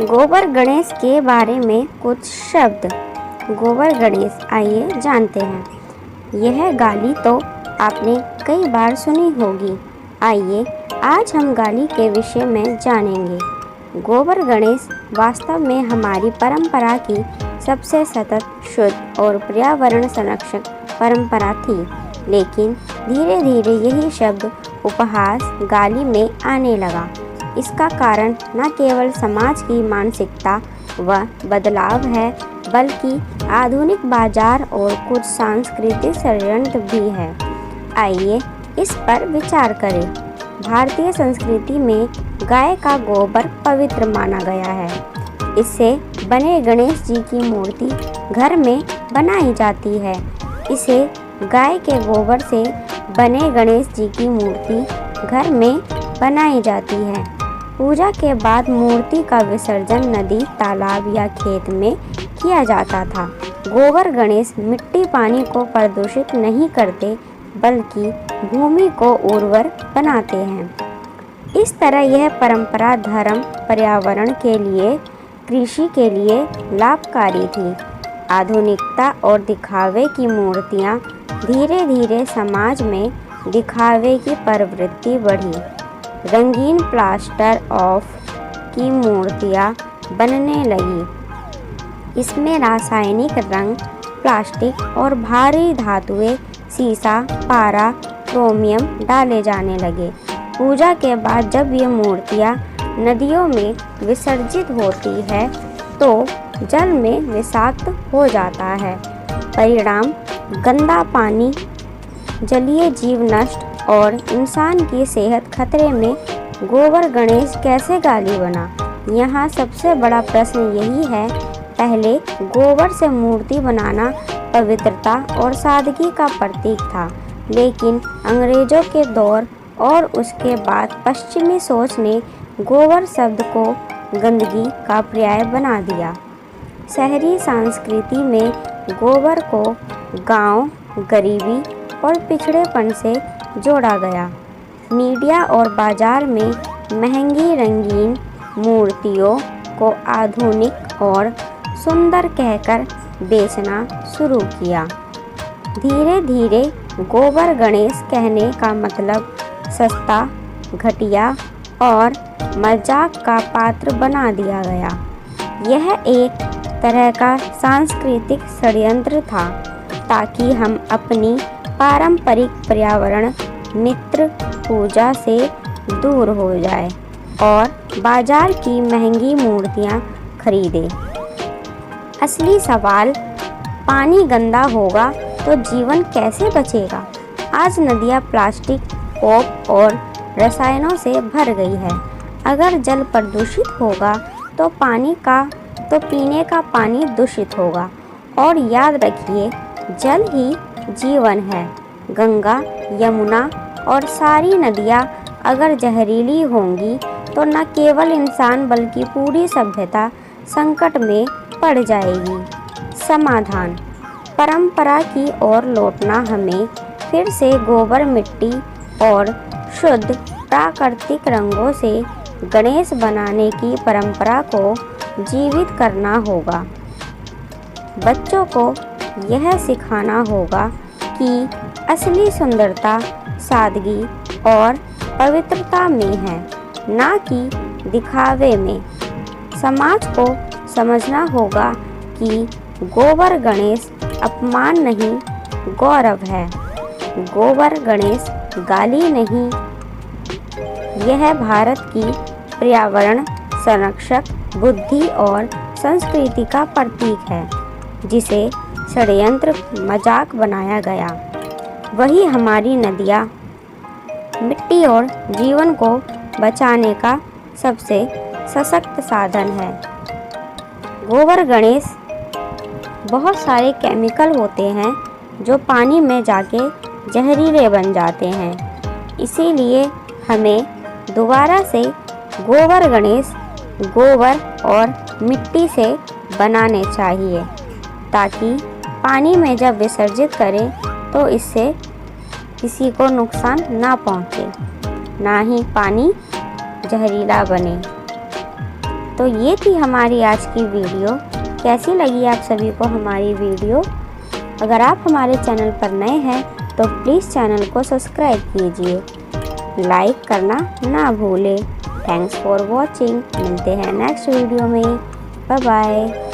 गोबर गणेश के बारे में कुछ शब्द। गोबर गणेश, आइए जानते हैं। यह गाली तो आपने कई बार सुनी होगी। आइए आज हम गाली के विषय में जानेंगे। गोबर गणेश वास्तव में हमारी परंपरा की सबसे सतत, शुद्ध और पर्यावरण संरक्षक परंपरा थी, लेकिन धीरे धीरे यही शब्द उपहास, गाली में आने लगा। इसका कारण न केवल समाज की मानसिकता व बदलाव है, बल्कि आधुनिक बाजार और कुछ सांस्कृतिक षड्यंत्र भी है। आइए इस पर विचार करें। भारतीय संस्कृति में गाय का गोबर पवित्र माना गया है। इससे बने गणेश जी की मूर्ति घर में बनाई जाती है। इसे गाय के गोबर से बने गणेश जी की मूर्ति घर में बनाई जाती है। पूजा के बाद मूर्ति का विसर्जन नदी, तालाब या खेत में किया जाता था। गोबर गणेश मिट्टी पानी को प्रदूषित नहीं करते, बल्कि भूमि को उर्वर बनाते हैं। इस तरह यह परंपरा धर्म, पर्यावरण के लिए, कृषि के लिए लाभकारी थी। आधुनिकता और दिखावे की मूर्तियाँ धीरे धीरे समाज में दिखावे की प्रवृत्ति बढ़ी। रंगीन प्लास्टर ऑफ की मूर्तियाँ बनने लगी। इसमें रासायनिक रंग, प्लास्टिक और भारी धातुएं, शीशा, पारा, क्रोमियम डाले जाने लगे। पूजा के बाद जब ये मूर्तियाँ नदियों में विसर्जित होती है तो जल में विषाक्त हो जाता है। परिणाम गंदा पानी, जलीय जीव नष्ट और इंसान की सेहत खतरे में। गोबर गणेश कैसे गाली बना? यहाँ सबसे बड़ा प्रश्न यही है। पहले गोबर से मूर्ति बनाना पवित्रता और सादगी का प्रतीक था, लेकिन अंग्रेजों के दौर और उसके बाद पश्चिमी सोच ने गोबर शब्द को गंदगी का पर्याय बना दिया। शहरी संस्कृति में गोबर को गांव, गरीबी और पिछड़ेपन से जोड़ा गया। मीडिया और बाजार में महंगी रंगीन मूर्तियों को आधुनिक और सुंदर कहकर बेचना शुरू किया। धीरे धीरे गोबर गणेश कहने का मतलब सस्ता, घटिया और मजाक का पात्र बना दिया गया। यह एक तरह का सांस्कृतिक षड्यंत्र था, ताकि हम अपनी पारंपरिक पर्यावरण मित्र पूजा से दूर हो जाए और बाजार की महंगी मूर्तियां खरीदें। असली सवाल, पानी गंदा होगा तो जीवन कैसे बचेगा? आज नदियां प्लास्टिक, पॉप और रसायनों से भर गई है। अगर जल प्रदूषित होगा तो पीने का पानी दूषित होगा। और याद रखिए, जल ही जीवन है। गंगा, यमुना और सारी नदियाँ अगर जहरीली होंगी तो न केवल इंसान बल्कि पूरी सभ्यता संकट में पड़ जाएगी। समाधान, परंपरा की ओर लौटना, हमें फिर से गोबर, मिट्टी और शुद्ध प्राकृतिक रंगों से गणेश बनाने की परंपरा को जीवित करना होगा। बच्चों को यह सिखाना होगा कि असली सुंदरता सादगी और पवित्रता में है, ना कि दिखावे में। समाज को समझना होगा कि गोबर गणेश अपमान नहीं, गौरव है। गोबर गणेश गाली नहीं, यह भारत की पर्यावरण संरक्षक बुद्धि और संस्कृति का प्रतीक है, जिसे षड्यंत्र मजाक बनाया गया। वही हमारी नदियाँ, मिट्टी और जीवन को बचाने का सबसे सशक्त साधन है। गोबर गणेश बहुत सारे केमिकल होते हैं जो पानी में जाके जहरीले बन जाते हैं। इसीलिए हमें दोबारा से गोबर गणेश गोबर और मिट्टी से बनाने चाहिए, ताकि पानी में जब विसर्जित करें तो इससे किसी को नुकसान ना पहुँचे, ना ही पानी जहरीला बने। तो ये थी हमारी आज की वीडियो। कैसी लगी आप सभी को हमारी वीडियो? अगर आप हमारे चैनल पर नए हैं तो प्लीज़ चैनल को सब्सक्राइब कीजिए, लाइक करना ना भूलें। Thanks for watching. मिलते हैं नेक्स्ट वीडियो में। Bye bye.